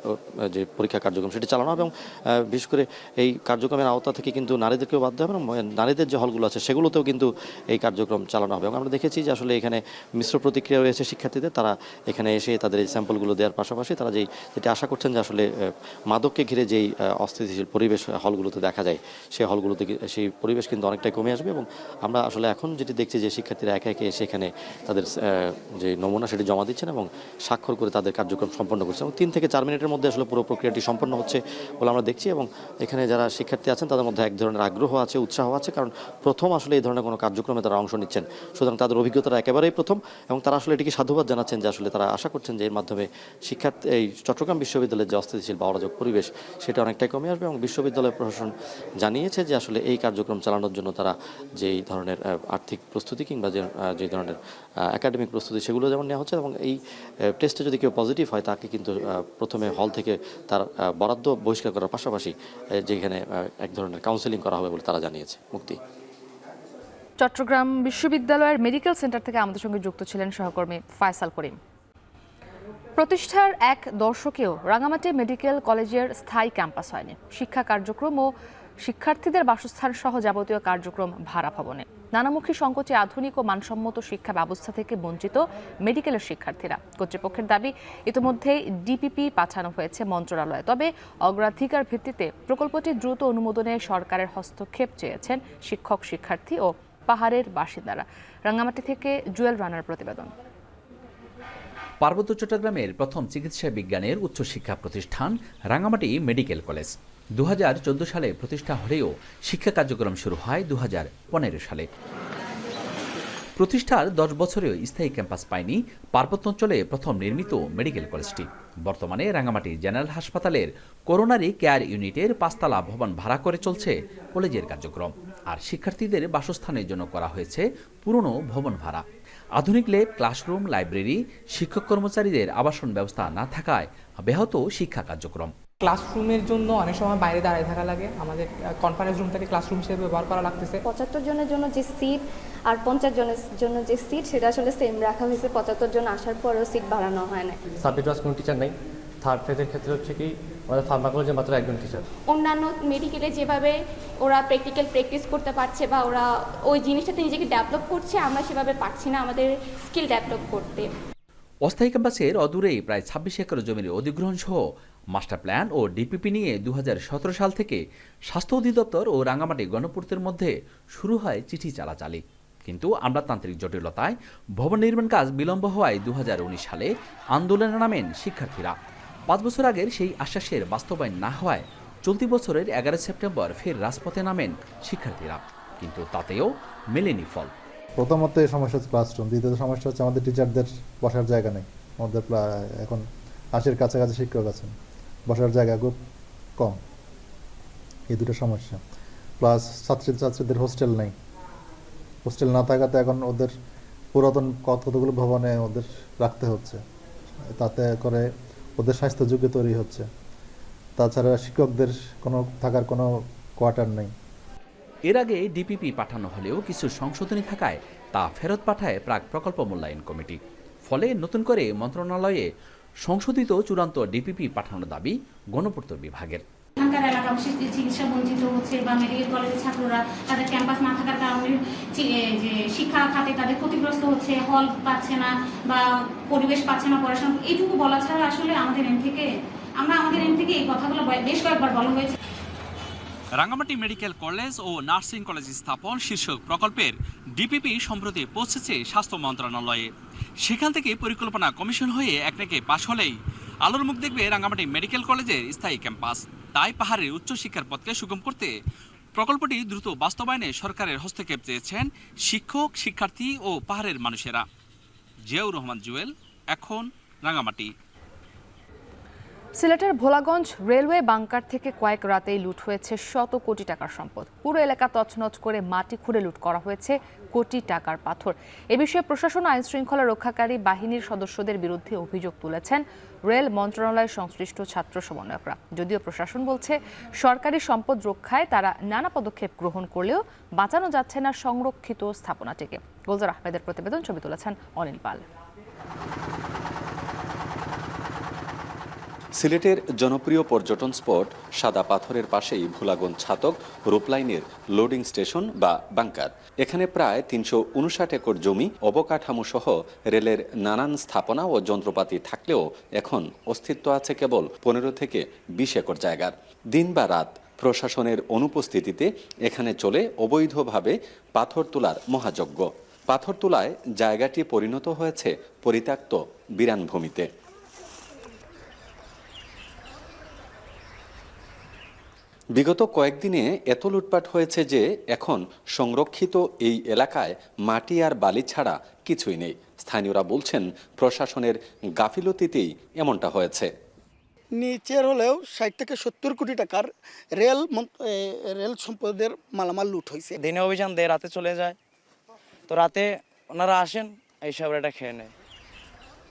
যে পরীক্ষা কার্যক্রম সেটি চালানো হবে এবং বিশেষ করে এই কার্যক্রমের আওতা থেকে কিন্তু নারীদেরকেও বাধ্য হবে এবং নারীদের যে হলগুলো আছে সেগুলোতেও কিন্তু এই কার্যক্রম চালানো হবে। এবং আমরা দেখেছি যে আসলে এখানে মিশ্র প্রতিক্রিয়া রয়েছে শিক্ষার্থীদের। তারা এখানে এসে তাদের এই স্যাম্পলগুলো দেওয়ার পাশাপাশি তারা যেটি আশা করছেন যে আসলে মাদককে ঘিরে যেই অস্থিতিশীল পরিবেশ হলগুলোতে দেখা যায় সেই হলগুলোতে সেই পরিবেশ কিন্তু অনেকটাই কমে আসবে। এবং আমরা আসলে এখন যেটি দেখছি যে শিক্ষার্থীরা একে একে এসে এখানে তাদের যে নমুনা সেটি জমা দিচ্ছেন এবং স্বাক্ষর করে তাদের কার্যক্রম সম্পন্ন করছে এবং 3 থেকে 4 মিনিটের মধ্যে আসলে পুরো প্রক্রিয়াটি সম্পন্ন হচ্ছে বলে আমরা দেখছি। এবং এখানে যারা শিক্ষার্থী আছেন তাদের মধ্যে এক ধরনের আগ্রহ আছে, উৎসাহ আছে, কারণ প্রথম আসলে এই ধরনের কোনো কার্যক্রমে তারা অংশ নিচ্ছেন, সুতরাং তাদের অভিজ্ঞতাটা একেবারেই প্রথম এবং তারা আসলে এটিকে সাধুবাদ জানাচ্ছেন যে আসলে তারা আশা করছেন যে এর মাধ্যমে শিক্ষার্থী এই চট্টগ্রাম বিশ্ববিদ্যালয়ের যে অস্থিতিশীল বা অরাজক পরিবেশ সেটা অনেকটাই কমে আসবে। এবং বিশ্ববিদ্যালয় প্রশাসন জানিয়েছে যে আসলে এই কার্যক্রম চালানোর জন্য তারা যেই ধরনের আর্থিক প্রস্তুতি কিংবা যে ধরনের একাডেমিক প্রস্তুতি সেগুলো যেমন নেওয়া হচ্ছে এবং এই টেস্টে যদি কেউ পজিটিভ হয় তাকে কিন্তু প্রথমে হল থেকে তার বরাদ্দ বহিষ্কার করার পাশাপাশি যেখানে এক ধরনের কাউন্সেলিং করা হবে বলে তারা জানিয়েছে। মুক্তি। চট্টগ্রাম বিশ্ববিদ্যালয়ের মেডিকেল সেন্টার থেকে আমাদের সঙ্গে যুক্ত ছিলেন সহকর্মী ফায়সাল করিম। প্রতিষ্ঠার এক দশকেও রাঙামাটি মেডিকেল কলেজের স্থায়ী ক্যাম্পাস হয়নি। শিক্ষা কার্যক্রম ও শিক্ষার্থীদের বাসস্থান সহ যাবতীয় কার্যক্রম ভাড়া ভবনে। নানামুখী সংকটে আধুনিক ও মানসম্মত শিক্ষা ব্যবস্থা থেকে বঞ্চিত মেডিকেলের শিক্ষার্থীরা। কর্তৃপক্ষের দাবি ইতিমধ্যেই ডিপিপি পাঠানো হয়েছে মন্ত্রণালয়ে, তবে অগ্রাধিকার ভিত্তিতে প্রকল্পটি দ্রুত অনুমোদনে সরকারের হস্তক্ষেপ চেয়েছেন শিক্ষক, শিক্ষার্থী ও পাহাড়ের বাসিন্দারা। রাঙামাটি থেকে জুয়েল রানার প্রতিবেদন। পার্বত্য চট্টগ্রামের প্রথম চিকিৎসা বিজ্ঞানের উচ্চশিক্ষা প্রতিষ্ঠান রাঙামাটি মেডিকেল কলেজ 2014 সালে প্রতিষ্ঠা হলেও শিক্ষা কার্যক্রম শুরু হয় 2015 সালে। প্রতিষ্ঠার 10 বছরেও স্থায়ী ক্যাম্পাস পায়নি পার্বত্যাঞ্চলে প্রথম নির্মিত মেডিকেল কলেজটি। বর্তমানে রাঙামাটি জেনারেল হাসপাতালের করোনারি কেয়ার ইউনিটের 5 তলা ভবন ভাড়া করে চলছে কলেজের কার্যক্রম, আর শিক্ষার্থীদের বাসস্থানের জন্য করা হয়েছে পুরনো ভবন ভাড়া। আধুনিক ল্যাব, ক্লাসরুম, লাইব্রেরি, শিক্ষক কর্মচারীদের আবাসন ব্যবস্থা না থাকায় ব্যাহত শিক্ষা কার্যক্রম। ক্লাসরুমের জন্য অনেক সময় বাইরে দাঁড়িয়ে থাকা লাগে, আমাদের কনফারেন্স রুমটাকে ক্লাসরুম হিসেবে ব্যবহার করা লাগতেছে। 75 জনের জন্য যে সিট আর 50 জনের জন্য যে সিট সেটা আসলে সেম রাখা হয়েছে। 75 জন আসার পরেও সিট বাড়ানো হয় না। সাবজেক্ট ওয়াইজ কোনো টিচার নাই, থার্ড ফেজের ক্ষেত্রে হচ্ছে কি আমাদের ফার্মা কলেজে মাত্র একজন টিচার। অন্যান্য মেডিকেলে যেভাবে ওরা প্র্যাকটিক্যাল প্র্যাকটিস করতে পারছে বা ওরা ওই জিনিসটাতে নিজেকে ডেভেলপ করছে, আমরা সেভাবে পারছি না আমাদের স্কিল ডেভেলপ করতে। অস্থায়ী ক্যাম্পাসের অদূরেই প্রায় 26 একর জমির অধিগ্রহণ সহ মাস্টার প্ল্যান ও ডিপিপি নিয়ে 2017 সাল থেকে স্বাস্থ্য অধিদপ্তর ও রাঙ্গামাটি গণপূর্তের মধ্যে শুরু হয় চিঠি চালাচালি। কিন্তু আমলাতান্ত্রিক জটিলতায় ভবন নির্মাণ কাজ বিলম্ব হওয়ায় 2019 সালে আন্দোলনে নামেন শিক্ষার্থীরা। 5 বছর আগের সেই আশ্বাসের বাস্তবায়ন না হওয়ায় চলতি বছরের 11 সেপ্টেম্বর ফের রাজপথে নামেন শিক্ষার্থীরা, কিন্তু তাতেও মেলেনি ফল। প্রথমত এই সমস্যা হচ্ছে ক্লাসরুম, দ্বিতীয়ত সমস্যা হচ্ছে আমাদের টিচারদের বসার জায়গা নেই। আমাদের এখন 80-এর কাছাকাছি শিক্ষক আছেন, বসার জায়গা খুব কম। এই দুটো সমস্যা, প্লাস ছাত্রীদের হোস্টেল নেই। হোস্টেল না থাকাতে এখন ওদের পুরাতন কতগুলো ভবনে ওদের রাখতে হচ্ছে, তাতে করে ওদের স্বাস্থ্য ঝুঁকি তৈরি হচ্ছে। তাছাড়া শিক্ষকদের থাকার কোনো কোয়ার্টার নেই। এর আগে ডিপিপি পাঠানো হলেও কিছু সংশোধনী থাকায় তা ফেরত পাঠায় প্রাক প্রকল্প মূল্যায়ন কমিটি। ফলে নতুন করে মন্ত্রণালয়ে সংশোধিত চূড়ান্ত ডিপিপি পাঠানোর দাবি গণপূর্ত বিভাগের। এখানকার এলাকাবাসী চিকিৎসা বঞ্চিত হচ্ছে বা মেডিকেল কলেজের ছাত্ররা তাদের ক্যাম্পাস না থাকার কারণে যে শিক্ষা খাতে তাদের ক্ষতিগ্রস্ত হচ্ছে, হল পাচ্ছে না বা পরিবেশ পাচ্ছে না পড়াশোনা, এইটুকু বলা ছাড়া আসলে আমাদের এন্ড থেকে এই কথাগুলো বেশ কয়েকবার বলা হয়েছে। রাঙ্গামাটি মেডিকেল কলেজ ও নার্সিং কলেজ স্থাপন শীর্ষক প্রকল্পের ডিপিপি সম্প্রতি পৌঁছেছে স্বাস্থ্য মন্ত্রণালয়ে। সেখান থেকে পরিকল্পনা কমিশন হয়ে একনেকে পাশ হলেই আলোর মুখ দেখবে রাঙ্গামাটি মেডিকেল কলেজের স্থায়ী ক্যাম্পাস। তাই পাহাড়ের উচ্চশিক্ষার পথকে সুগম করতে প্রকল্পটি দ্রুত বাস্তবায়নে সরকারের হস্তক্ষেপ চেয়েছেন শিক্ষক, শিক্ষার্থী ও পাহাড়ের মানুষেরা। জিয়াউর রহমান জুয়েল, এখন রাঙ্গামাটি। সিলেটের ভোলাগঞ্জ রেলওয়ে বাংকার থেকে কয়েক রাতেই লুট হয়েছে শত কোটি টাকার সম্পদ। পুরো এলাকা তছনছ করে মাটি খুঁড়ে লুট করা হয়েছে কোটি টাকার পাথর। এ বিষয়ে প্রশাসন আইন শৃঙ্খলা রক্ষাকারী বাহিনীর সদস্যদের বিরুদ্ধে অভিযোগ তুলেছেন রেল মন্ত্রণালয়ের সংশ্লিষ্ট ছাত্র সমন্বয়করা। যদিও প্রশাসন বলছে সরকারি সম্পদ রক্ষায় তারা নানা পদক্ষেপ গ্রহণ করলেও বাঁচানো যাচ্ছে না সংরক্ষিত স্থাপনাটিকে। গোলজার আহমেদের প্রতিবেদন, ছবি তুলেছেন অনিল পাল। সিলেটের জনপ্রিয় পর্যটন স্পট সাদা পাথরের পাশেই ভোলাগঞ্জ ছাতক রূপলাইনের লোডিং স্টেশন বা বাংকার। এখানে প্রায় 359 একর জমি, অবকাঠামো সহ রেলের নানান স্থাপনা ও যন্ত্রপাতি থাকলেও এখন অস্তিত্ব আছে কেবল 15 থেকে 20 একর জায়গার। দিন বা রাত প্রশাসনের অনুপস্থিতিতে এখানে চলে অবৈধভাবে পাথর তোলার মহাযজ্ঞ। পাথর তোলায় জায়গাটি পরিণত হয়েছে পরিত্যক্ত বিরান ভূমিতে। বিগত কয়েকদিনে এত লুটপাট হয়েছে যে এখন সংরক্ষিত এই এলাকায় মাটি আর বালি ছাড়া কিছুই নেই। স্থানীয়রা বলছেন প্রশাসনের গাফিলতিতেই এমনটা হয়েছে। নিচের হলেও 60 থেকে 70 কোটি টাকার রেল সম্পদের মালামাল লুট হয়েছে। দিনে অভিযান দেয়, রাতে চলে যায়, তো রাতে ওনারা আসেন এইসব এটা খেয়ে নেয়।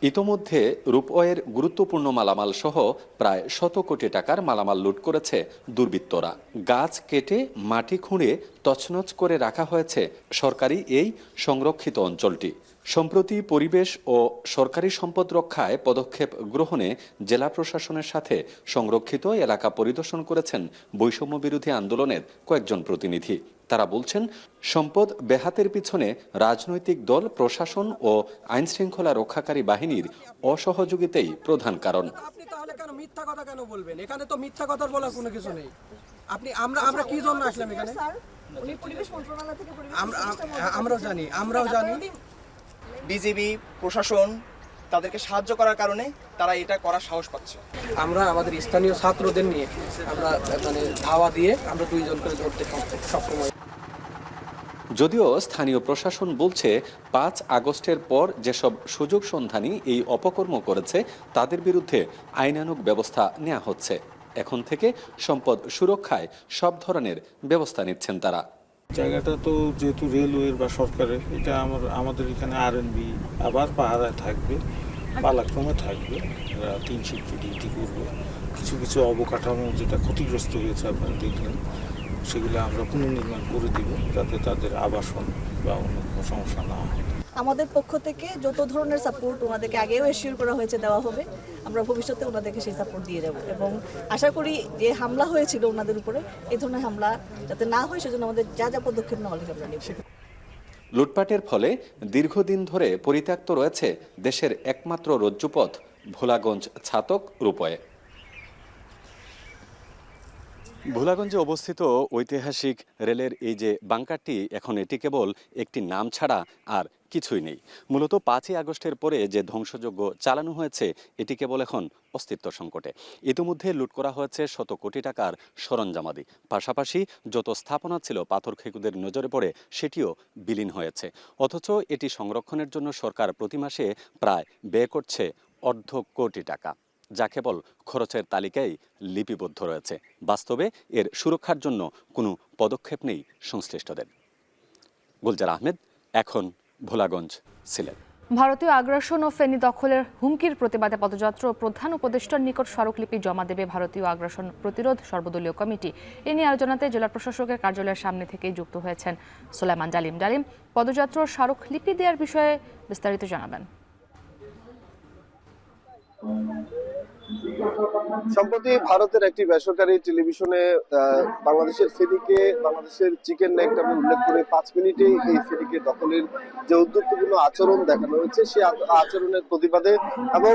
ইতোমধ্যে রূপওয়ের গুরুত্বপূর্ণ মালামাল সহ প্রায় 100 কোটি টাকার মালামাল লুট করেছে দুর্বৃত্তরা। গাছ কেটে মাটি খুঁড়ে তছনছ করে রাখা হয়েছে সরকারি এই সংরক্ষিত অঞ্চলটি। সম্প্রতি পরিবেশ ও সরকারি সম্পদ রক্ষায় পদক্ষেপ গ্রহণে জেলা প্রশাসনের সাথে সংরক্ষিত এলাকা পরিদর্শন করেছেন বৈষম্য বিরোধী আন্দোলনের কয়েকজন প্রতিনিধি। তারা বলছেন সম্পদ বেহাতের পিছনে রাজনৈতিক দল, প্রশাসন ও আইন শৃঙ্খলা রক্ষাকারী বাহিনীর অসহযোগিতাই প্রধান কারণ। আপনি তাহলে কেন মিথ্যা কথা কেন বলবেন? এখানে তো মিথ্যা কথা বলার কোনো কিছু নেই। আমরা কি জন্য আসলাম এখানে? আমরাও জানি বিজিবি প্রশাসন তাদেরকে সাহায্য করার কারণে তারা এটা করার সাহস পাচ্ছে। আমরা আমাদের স্থানীয় ছাত্রদের নিয়ে আমরা ধাওয়া দিয়ে আমরা 2 জন করে ধরতে সক্ষম হই। যদিও স্থানীয় প্রশাসন বলছে 5 আগস্টের পর যেসব সুযোগ সন্ধানী এই অপকর্ম করেছে তাদের বিরুদ্ধে আইনানুগ ব্যবস্থা নেওয়া হচ্ছে। এখন থেকে সম্পদ সুরক্ষায় সব ধরনের ব্যবস্থা নিচ্ছেন তারা। জায়গাটা তো যেহেতু রেলওয়ের বা সরকারের, এটা আমাদের এখানে আরএনবি আবার পাহারায় থাকবে, পালাক্রমে থাকবে, 3 শিফটে ডিউটি করবে। কিছু অবকাঠামো যেটা ক্ষতিগ্রস্ত হয়েছে আপনারা দেখলেন, সেগুলো আমরা পুনর্নির্মাণ করে দিব যাতে তাদের আবাসন বা অন্য কোনো সমস্যা না হয়। আমাদের পক্ষ থেকে যত ধরনের সাপোর্ট ওনাদেরকে আগেও এশিওর করা হয়েছে দেওয়া হবে, আমরা ভবিষ্যতে ওনাদেরকে সেই সাপোর্ট দিয়ে যাব এবং আশা করি যে হামলা হয়েছিল ওনাদের উপরে এই ধরনের হামলা যাতে না হয় সেজন্য আমাদের যা যা পদক্ষেপ নেওয়া হবে আমরা নেব। লুটপাটের ফলে দীর্ঘদিন ধরে পরিত্যক্ত রয়েছে দেশের একমাত্র রজ্জুপথ ভোলাগঞ্জ ছাতক রূপয়ে। ভোলাগঞ্জে অবস্থিত ঐতিহাসিক রেলের এই যে বাংকারটি, এখন এটি কেবল একটি নাম ছাড়া আর কিছুই নেই। মূলত 5ই আগস্টের পরে যে ধ্বংসযজ্ঞ চালানো হয়েছে এটি কেবল এখন অস্তিত্ব সংকটে। ইতিমধ্যে লুট করা হয়েছে শত কোটি টাকার সরঞ্জামাদি, পাশাপাশি যত স্থাপনা ছিল পাথর খেকুদের নজরে পড়ে সেটিও বিলীন হয়েছে। অথচ এটি সংরক্ষণের জন্য সরকার প্রতি মাসে প্রায় ব্যয় করছে অর্ধ কোটি টাকা, যা কেবল খরচের তালিকায় লিপিবদ্ধ রয়েছে। বাস্তবে এর সুরক্ষার জন্য কোনো পদক্ষেপ নেই সংশ্লিষ্টদের। গুলজার আহমেদ, এখন ভোলাগঞ্জ, সিলেট। ভারতীয় আগ্রাসন ও ফেনী দখলের হুমকির প্রতিবাদে পদযাত্রা ও প্রধান উপদেষ্টার নিকট স্মারকলিপি জমা দেবে ভারতীয় আগ্রাসন প্রতিরোধ সর্বদলীয় কমিটি। এ নিয়ে আলোচনাতে জেলা প্রশাসকের কার্যালয়ের সামনে থেকেই যুক্ত হয়েছেন সুলাইমান ডালিম। পদযাত্রার স্মারকলিপি দেওয়ার বিষয়ে বিস্তারিত জানাবেন। সম্প্রতি ভারতের একটি বেসরকারি টেলিভিশনে বাংলাদেশের ফেনীকে বাংলাদেশের চিকেন নেক নামে উল্লেখ করে 5 মিনিটে এই ফেনীকে দখলের যে উদ্যোক্তপূর্ণ আচরণ দেখানো হয়েছে সেই আচরণের প্রতিবাদে এবং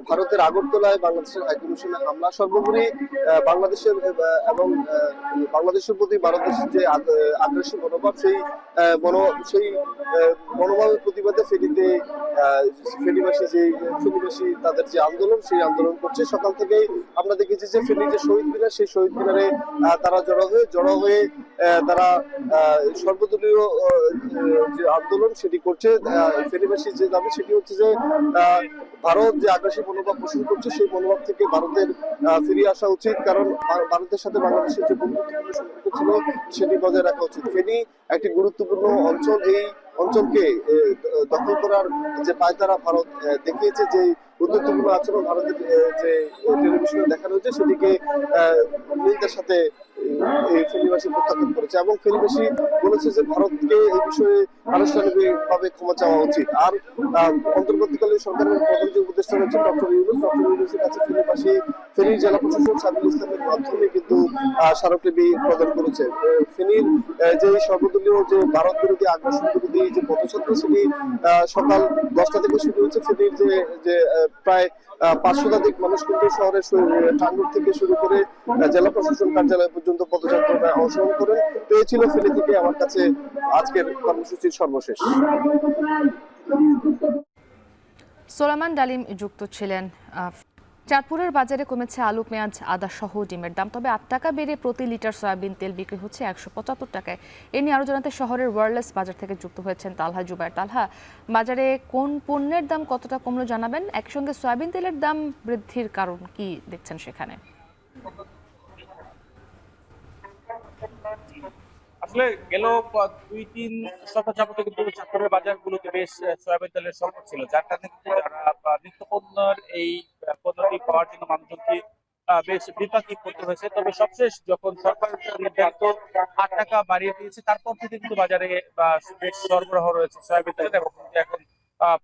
ভারতের আগরতলায় বাংলাদেশের হাইকমিশনে হামলা, সর্বোপরি বাংলাদেশের এবং বাংলাদেশের প্রতি ভারতের যে আগ্রাসী মনোভাব সেই মনোভাবের প্রতিবাদে ফেনীতে ফেনীবাসী তাদের যে আন্দোলন সেই আন্দোলন করছে। সকাল থেকেই আমরা দেখেছি যে ফেনীর যে শহীদ মিনার সেই শহীদ মিনারে তারা জড়ো হয়ে তারা সর্বদলীয় যে আন্দোলন সেটি করছে। ফেনীবাসীর যে দাবি সেটি হচ্ছে যে ভারত যে আগ্রাসী মনোভাব পোষণ করছে সেই মনোভাব থেকে ভারতের ফিরিয়ে আসা উচিত, কারণ ভারতের সাথে বাংলাদেশের যে বন্ধুত্বপূর্ণ সম্পর্ক ছিল সেটি বজায় রাখা উচিত। ফেনী একটি গুরুত্বপূর্ণ অঞ্চল, এই অঞ্চলকে দখল করার যে পায়তারা ভারত দেখিয়েছে, যে গুরুত্বপূর্ণ আচরণ ভারতের যে টেলিভিশনে দেখানো হয়েছে সেটিকে নিন্দার সাথে ফেনীবাসী প্রত্যাখ্যান করেছে এবং ফেনীবাসী বলেছে যে ভারতকে এই বিষয়ে আনুষ্ঠানিকভাবে ক্ষমা চাওয়া উচিত। আর অন্তর্বর্তীকালীন সরকারের প্রধান যে উপদেষ্টা রয়েছে ডক্টর ইউনূসের কাছে ফেনীর জেলা প্রশাসক সাবিল ইসলামের মাধ্যমে কিন্তু স্মারকলিপি প্রদান করেছে। ফেনীর যে সর্বদলীয় যে ভারত বিরোধী আগ্রাসন বিরোধী যে পদযাত্রা সেটি সকাল 10টা থেকে শুরু হয়েছে। ফেনীর যে প্রায় 5 শতাধিক মানুষ কিন্তু শহরের টাঙ্গুর থেকে শুরু করে জেলা প্রশাসন কার্যালয় পর্যন্ত পদযাত্রায় অংশগ্রহণ করেন। তো এই ছিল ফেনী থেকে আমার কাছে আজকের কর্মসূচির সর্বশেষ। সুলাইমান ডালিম যুক্ত ছিলেন। চাঁদপুরের বাজারে কমেছে আলু, পেঁয়াজ, আদা সহ ডিমের দাম, তবে 8 টাকা বেড়ে প্রতি লিটার সয়াবিন তেল বিক্রি হচ্ছে 175 টাকায়। এ নিয়ে আরও জানাতে শহরের ওয়ারলেস বাজার থেকে যুক্ত হয়েছেন তালহা জুবায়ের। তালহা, বাজারে কোন পণ্যের দাম কতটা কমলো জানাবেন, একই সঙ্গে সয়াবিন তেলের দাম বৃদ্ধির কারণ কি দেখছেন সেখানে? আসলে গেল 2-3 সপ্তাহ যাবত কিন্তু চাঁদপুরের বাজারগুলোতে বেশ সয়াবিন তেলের সংকট ছিল, যার কারণে কিন্তু যারা নিত্য পণ্যের এই পণ্যটি পাওয়ার জন্য মানুষজনকে বেশ বিপাকী করতে হয়েছে। তবে সবশেষ যখন সরকার নির্ধারিত 8 টাকা বাড়িয়ে দিয়েছে তারপর থেকে কিন্তু বাজারে বেশ সরবরাহ রয়েছে সয়াবিন তেলের এবং এখন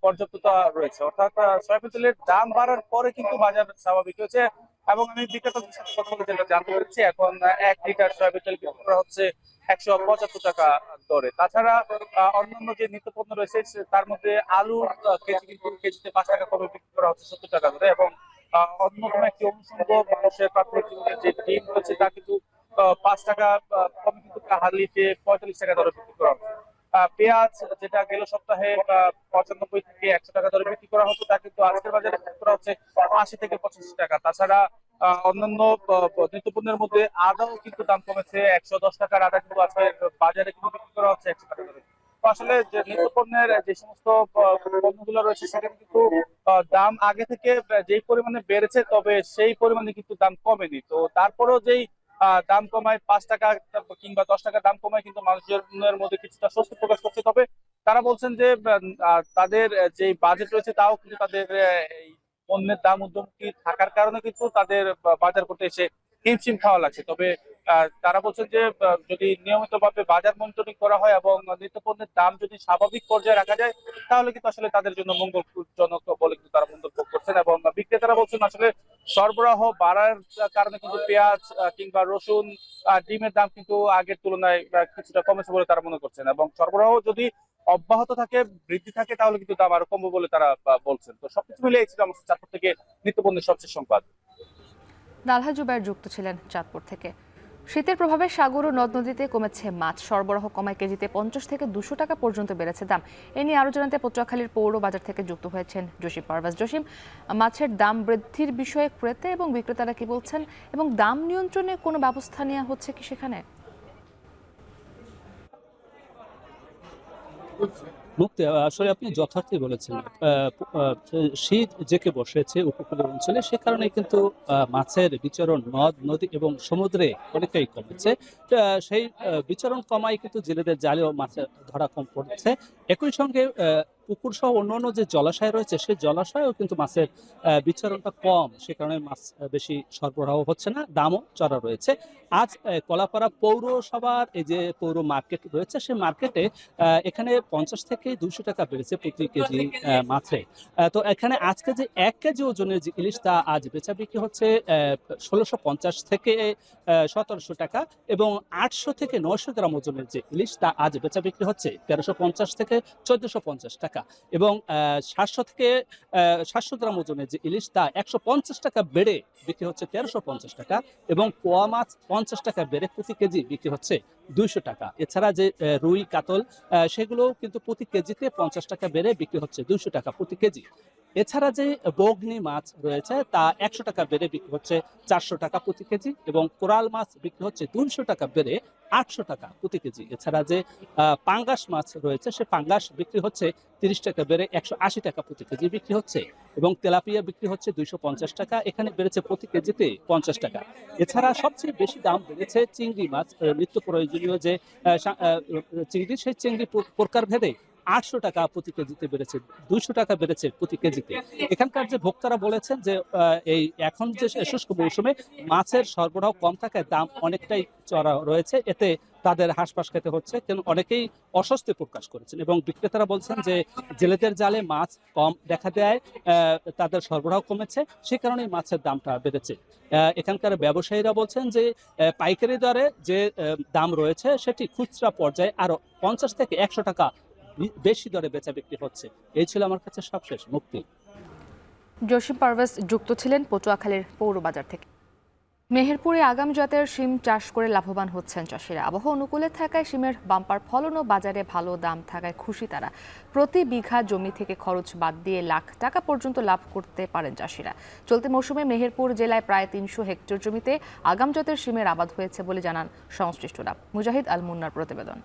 পর্যাপ্ততা রয়েছে, অর্থাৎ সয়াবিন তেলের দাম বাড়ার পরে কিন্তু বাজার স্বাভাবিক হয়েছে। এবং আমি বিক্রেতাদের সাথে কথা বলে যেটা জানতে পেরেছি, এখন 1 লিটার সয়াবিন তেল বিক্রি করা হচ্ছে 175 টাকা দরে। তাছাড়া অন্যান্য যে নিত্যপণ্য রয়েছে তার মধ্যে আলু কেজি কিন্তু কেজিতে 5 টাকা কমে বিক্রি করা হচ্ছে 70 টাকা দরে। এবং অন্যতম একটি অনুষঙ্গ মানুষের প্রাথমিক জীবনের যে ডিম রয়েছে তা কিন্তু 5 টাকা কমে কিন্তু হারলিতে 45 টাকা দরে বিক্রি করা হচ্ছে। পেঁয়াজ যেটা গেল সপ্তাহে 95 থেকে 100 টাকা দরে বিক্রি করা হতো তা কিন্তু আজকের বাজারে বিক্রি করা হচ্ছে 80 থেকে 85 টাকা। তাছাড়া অন্যান্য নিত্যপণ্যের মধ্যে আদাও কিন্তু দাম কমেছে, 110 টাকার আদা কিন্তু আজকে বাজারে কিন্তু বিক্রি করা হচ্ছে 100 টাকা দরে। তো আসলে যে নিত্যপণ্যের যে সমস্ত পণ্যগুলো রয়েছে সেখানে কিন্তু দাম আগে থেকে যেই পরিমাণে বেড়েছে তবে সেই পরিমাণে কিন্তু দাম কমেনি। তো তারপরেও যেই দাম কমায় 5 টাকা কিংবা 10 টাকা দাম কমায় কিন্তু মানুষজনের মধ্যে কিছুটা স্বস্তি প্রকাশ করছে। তবে তারা বলছেন যে তাদের যে বাজেট রয়েছে তাও কিন্তু তাদের এই পণ্যের দাম ঊর্ধ্বমুখী থাকার কারণে কিন্তু তাদের বাজার করতে এসে হিমশিম খাওয়া লাগছে। তবে তারা বলছেন যে যদি নিয়মিতভাবে বাজার মনিটরিং করা হয় এবং নিত্যপণ্যের দাম যদি স্বাভাবিক পর্যায়ে রাখা যায় তাহলে কিন্তু আসলে তাদের জন্য মঙ্গলজনক বলে কিন্তু তারা মন্তব্য করছেন। এবং বিক্রেতারা বলছেন আসলে সরবরাহ বাড়ার কারণে কিন্তু পেঁয়াজ কিংবা রসুন ডিমের দাম কিন্তু আগের তুলনায় কিছুটা কমেছে বলে তারা মনে করছেন, এবং সরবরাহ যদি অব্যাহত থাকে বৃদ্ধি থাকে তাহলে কিন্তু দাম আরো কমবে বলে তারা বলছেন। তো সবকিছু মিলে এই ছিল আমার চাঁদপুর থেকে নিত্যপণ্যের সবচেয়ে সংবাদ। দালহা জুবায়ের যুক্ত ছিলেন চাঁদপুর থেকে। শীতের প্রভাবে সাগর ও নদ নদীতে কমেছে মাছ সরবরাহ, কমায় কেজিতে 50 থেকে 200 টাকা পর্যন্ত বেড়েছে দাম। এ নিয়ে আরো জানাতে পটুয়াখালীর পৌর বাজার থেকে যুক্ত হয়েছেন জসিম পারভেজ। জসিম, মাছের দাম বৃদ্ধির বিষয়ে ক্রেতা এবং বিক্রেতারা কি বলছেন এবং দাম নিয়ন্ত্রণে কোনো ব্যবস্থা নেওয়া হচ্ছে কি সেখানে? মুক্তি, আসলে আপনি যথার্থই বলেছেন। শীত জেঁকে বসেছে উপকূলীয় অঞ্চলে, সে কারণে কিন্তু মাছের বিচরণ নদ নদী এবং সমুদ্রে অনেকটাই কমেছে। সেই বিচরণ কমায় কিন্তু জেলেদের জালেও মাছের ধরা কম পড়ছে। একই সঙ্গে পুকুর সহ অন্যান্য যে জলাশয় রয়েছে সেই জলাশয়েও কিন্তু মাছের বিচরণটা কম, সে কারণে মাছ বেশি সরবরাহ হচ্ছে না, দামও চড়া রয়েছে। আজ কলাপাড়া পৌরসভার এই যে পৌর মার্কেট রয়েছে সেই মার্কেটে এখানে 50 থেকে 200 টাকা বেড়েছে প্রতি কেজি মাছে। তো এখানে আজকে যে 1 কেজি ওজনের যে ইলিশ তা আজ বেচা বিক্রি হচ্ছে 1650 থেকে 1700 টাকা, এবং 800 থেকে 900 গ্রাম ওজনের যে ইলিশ তা আজ বেচা বিক্রি হচ্ছে 1350 থেকে 1450 টাকা, এবং 700 থেকে 700 গ্রাম ওজনের যে ইলিশ তা 150 টাকা বেড়ে বিক্রি হচ্ছে 1350 টাকা, এবং পোয়া মাছ 50 টাকা বেড়ে প্রতি কেজি বিক্রি হচ্ছে 200 টাকা। এছাড়া যে রুই কাতল সেগুলো কিন্তু প্রতি কেজিতে 50 টাকা বেড়ে বিক্রি হচ্ছে 200 টাকা প্রতি কেজি। এছাড়া যে বগ্নি মাছ রয়েছে তা 100 টাকা বেড়ে বিক্রি হচ্ছে 400 টাকা প্রতি কেজি, এবং কোরাল মাছ বিক্রি হচ্ছে 200 টাকা বেড়ে 800 টাকা প্রতি কেজি। এছাড়া যে পাঙ্গাস মাছ রয়েছে সে পাঙ্গাস বিক্রি হচ্ছে 30 টাকা বেড়ে 180 টাকা প্রতি কেজি বিক্রি হচ্ছে, এবং তেলাপিয়া বিক্রি হচ্ছে 250 টাকা, এখানে বেড়েছে প্রতি কেজিতে 50 টাকা। এছাড়া সবচেয়ে বেশি দাম বেড়েছে চিংড়ি মাছ, নিত্য প্রয়োজনীয় যে চিংড়ি, সেই চিংড়ি প্রকার ভেদে 800 টাকা প্রতি কেজিতে বেড়েছে, 200 টাকা বেড়েছে প্রতি কেজিতে। এখানকার যে ভোক্তারা বলেছেন যে এই এখন যে শুষ্ক মৌসুমে মাছের সরবরাহ কম থাকায় দাম অনেকটাই চড়া রয়েছে, এতে তাদের হাঁসফাঁস খেতে হচ্ছে, কিন্তু অনেকেই অস্বস্তি প্রকাশ করেছেন। এবং বিক্রেতারা বলছেন যে জেলেদের জালে মাছ কম দেখা দেয়, তাদের সরবরাহ কমেছে, সে কারণে মাছের দামটা বেড়েছে। এখানকার ব্যবসায়ীরা বলছেন যে পাইকারি দরে যে দাম রয়েছে সেটি খুচরা পর্যায়ে আরো 50 থেকে 100 টাকা বেশি দরে বেচা বিক্রি হচ্ছে। এই ছিল আমার কাছে সবশেষ। মুক্তি। জসিম পারভেজ যুক্ত ছিলেন পটুয়াখালীর পৌর বাজার থেকে। মেহেরপুরে আগাম জাতের শিম চাষ করে লাভবান হচ্ছেন চাষিরা। আবহাওয়া অনুকূলে থাকায় শিমের বাম্পার ফলন ও বাজারে ভালো দাম থাকায় খুশি তারা। প্রতি বিঘা জমি থেকে খরচ বাদ দিয়ে লাখ টাকা পর্যন্ত লাভ করতে পারেন চাষিরা। চলতি মৌসুমে মেহেরপুর জেলায় প্রায় 300 হেক্টর জমিতে আগাম জাতের শিমের আবাদ হয়েছে বলে জানান সংশ্লিষ্টরা। মুজাহিদ আল মুন্নার প্রতিবেদন।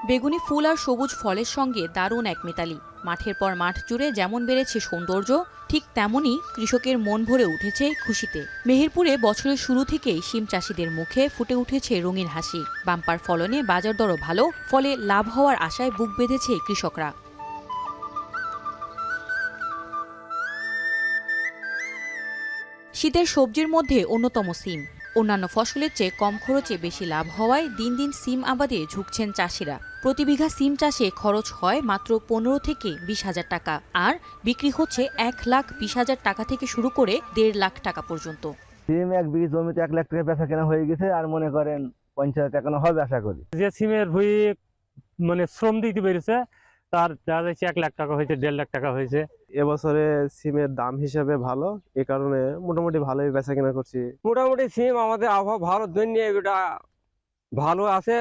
বেগুনি ফুল আর সবুজ ফলের সঙ্গে দারুণ এক মেতালি। মাঠের পর মাঠ জুড়ে যেমন বেড়েছে সৌন্দর্য, ঠিক তেমনই কৃষকের মন ভরে উঠেছে খুশিতে। মেহেরপুরে বছরের শুরু থেকেই শিম চাষিদের মুখে ফুটে উঠেছে রঙিন হাসি। বাম্পার ফলনে বাজার দরও ভালো, ফলে লাভ হওয়ার আশায় বুক বেঁধেছে কৃষকরা। শীতের সবজির মধ্যে অন্যতম সিম। অন্যান্য ফসলের চেয়ে কম খরচে বেশি লাভ হওয়ায় দিন দিন সিম আবাদে ঝুঁকছেন চাষিরা। প্রতি বিঘা সিম চাষে খরচ হয় মাত্র 15 থেকে 20 হাজার টাকা, আর বিক্রি হচ্ছে 1,20,000 টাকা থেকে শুরু করে 1.5 লাখ টাকা পর্যন্ত। সিম 1 বিঘা জমিতে 1 লাখ টাকা বেচা কেনা হয়ে গেছে, আর মনে করেন 50,000 টাকা হবে আশা করি। যে সিমের ভুঁই মানে শ্রম দিতে পেরেছে তার দেখা যাচ্ছে 1 লাখ টাকা হয়েছে, 1.5 লাখ টাকা হয়েছে। এবছরে সিমের দাম হিসাবে ভালো, এই কারণে মোটামুটি ভালোই বেচা কেনা করছি। মোটামুটি সিম আমাদের আবহাওয়া ভালো জন্য এটা ভালো আছে,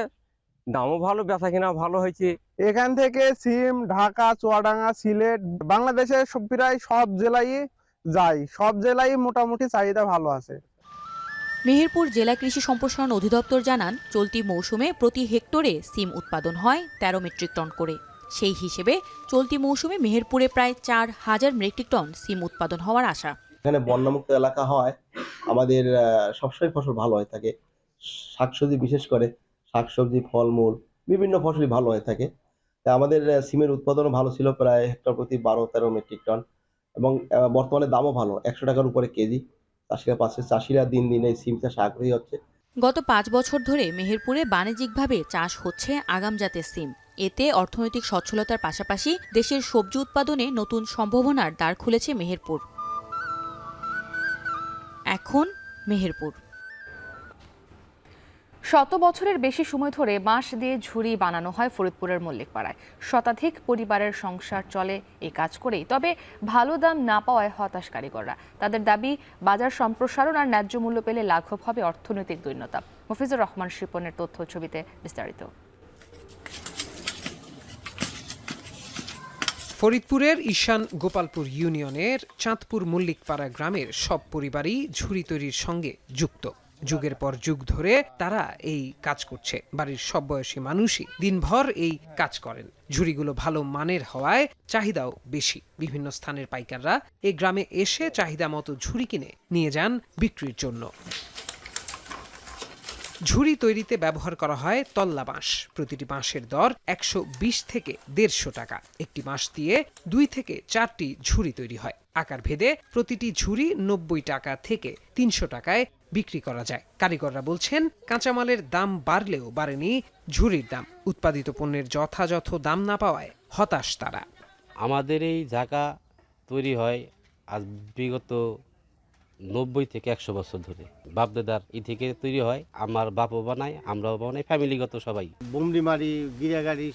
দামও ভালো, বেচা কেনা ভালো হয়েছে। এখান থেকে সিম ঢাকা, চুয়াডাঙ্গা, সিলেট, বাংলাদেশের প্রায় সব জেলায় যায়, সব জেলায় মোটামুটি চাহিদা ভালো আছে। মেহেরপুর জেলা কৃষি সম্প্রসারণ অধিদপ্তর জানান, চলতি মৌসুমে প্রতি হেক্টরে সিম উৎপাদন হয় 13 মেট্রিক টন করে। সেই হিসেবে চলতি মৌসুমে মেহেরপুরে প্রায় 4,000 মেট্রিক টন সিম উৎপাদন হওয়ার আশা। এখানে বন্যামুক্ত এলাকা হয়, আমাদের সবসময় ফসল ভালো হয়ে থাকে। শাকসবজি, বিশেষ করে শাকসবজি, ফলমূল, বিভিন্ন ফসলই ভালো হয়ে থাকে। আমাদের সিমের উৎপাদনও ভালো ছিল, প্রায় হেক্টর প্রতি 12-13 মেট্রিক টন, এবং বর্তমানে দামও ভালো, 100 টাকার উপরে কেজি। চাষিরা পাচ্ছে, চাষিরা দিন দিন এই সিম চাষে আগ্রহী হচ্ছে। গত 5 বছর ধরে মেহেরপুরে বাণিজ্যিকভাবে চাষ হচ্ছে আগাম জাতের সিম। এতে অর্থনৈতিক সচ্ছলতার পাশাপাশি দেশের সবজি উৎপাদনে নতুন সম্ভাবনার দ্বার খুলেছে মেহেরপুর। এখন মেহেরপুর। শত বছরের বেশি সময় ধরে বাঁশ দিয়ে ঝুড়ি বানানো হয় ফরিদপুরের মল্লিকপাড়ায়। শতাধিক পরিবারের সংসার চলে এই কাজ করেই। তবে ভালো দাম না পাওয়ায় হতাশ কারিগররা। তাদের দাবি, বাজার সম্প্রসারণ আর ন্যায্য মূল্য পেলে লাঘব হবে অর্থনৈতিক দৈন্যতা। মফিজুর রহমান শিপনের তথ্য ছবিতে বিস্তারিত। ফরিদপুরের ঈশান গোপালপুর ইউনিয়নের চাঁদপুর মল্লিকপাড়া গ্রামের সব পরিবারই ঝুড়ি তৈরির সঙ্গে যুক্ত। যুগের পর যুগ ধরে তারা এই কাজ করছে। বাড়ির সব বয়সী মানুষই দিনভর এই কাজ করেন। ঝুড়িগুলো ভালো মানের হওয়ায় চাহিদাও বেশি। বিভিন্ন স্থানের পাইকাররা এই গ্রামে এসে চাহিদা মতো ঝুড়ি কিনে নিয়ে যান বিক্রির জন্য। ঝুড়ি তৈরিতে ব্যবহার করা হয় তল্লা বাঁশ। প্রতিটি বাঁশের দর 120 থেকে 150 টাকা। একটি বাঁশ দিয়ে 2 থেকে 4টি ঝুড়ি তৈরি হয়। আকার ভেদে প্রতিটি ঝুড়ি 90 টাকা থেকে 300 টাকায় বিক্রি করা যায়। কারিগররা বলছেন, কাঁচামালের দাম বাড়লেও বাড়েনি ঝুড়ির দাম। উৎপাদিত পণ্যের যথাযথ দাম না পাওয়ায় হতাশ তারা। আমাদের এই জায়গা তৈরি হয় আজ বিগত 90 থেকে 100 বছর ধরে। বাপদাদার ই থেকে তৈরি হয়। আমার বাপও বানায়, আমরাও বানাই, ফ্যামিলিগত সবাই। বুমড়ি মারি, গিরা গাড়ি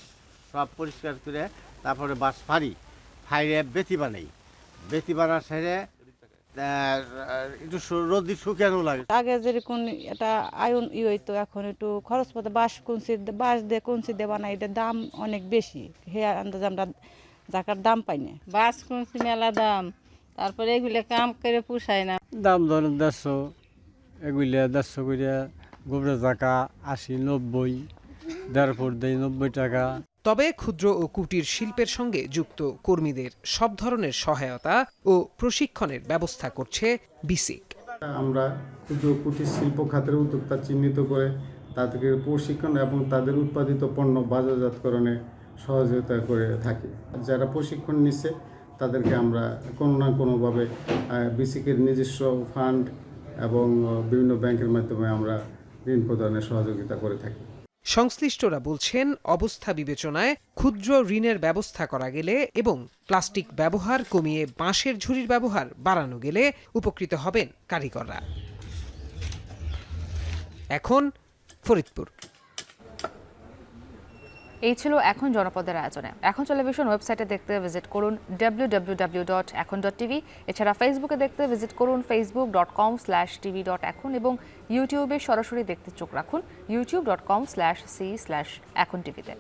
সব পরিষ্কার করে তারপরে বাঁশ ফাইরে বেতি বানাই। বেতি বানার সাইডে একটু রোদি শুকানো লাগে। আগে যেরকম এটা আয়ন হইতো, এখন একটু খরচ পথে বাঁশ দিয়ে কঞ্চি দিয়ে বানাই, এটার দাম অনেক বেশি। হে আন্দাজ আমরা জাকার দাম পাই না। বাঁশ কঞ্চি মেলা দাম, তারপরে এগুলো কাম করে পুষায় না। দাম ধরেন 150, এগুলো 150 করে। গোবরা জাকা 80-90, 1.5 দেয় 90 টাকা। তবে ক্ষুদ্র ও কুটির শিল্পের সঙ্গে যুক্ত কর্মীদের সব ধরনের সহায়তা ও প্রশিক্ষণের ব্যবস্থা করছে বিসিক। আমরা ক্ষুদ্র কুটির শিল্প খাতের উদ্যোক্তা চিহ্নিত করে তাদেরকে প্রশিক্ষণ এবং তাদের উৎপাদিত পণ্য বাজারজাতকরণে সহযোগিতা করে থাকি। যারা প্রশিক্ষণ নিচ্ছে তাদেরকে আমরা কোনো না কোনোভাবে বিসিকের নিজস্ব ফান্ড এবং বিভিন্ন ব্যাংকের মাধ্যমে আমরা ঋণ প্রদানের সহযোগিতা করে থাকি। সংশ্লিষ্টরা বলছেন, অবস্থা বিবেচনায় ক্ষুদ্র ঋণের ব্যবস্থা করা গেলে এবং প্লাস্টিক ব্যবহার কমিয়ে বাঁশের ঝুড়ির ব্যবহার বাড়ানো গেলে উপকৃত হবেন কারিগররা। এখন ফরিদপুর। এই ছিল এখন জনপদের আয়োজনে। এখন টেলিভিশন ওয়েবসাইটে দেখতে ভিজিট করুন www.ekon.tv। এছাড়া ফেসবুকে দেখতে ভিজিট করুন facebook.com/tv.ekon এবং ইউটিউবে সরাসরি দেখতে চোখ রাখুন youtube.com/c/ekonTV-তে।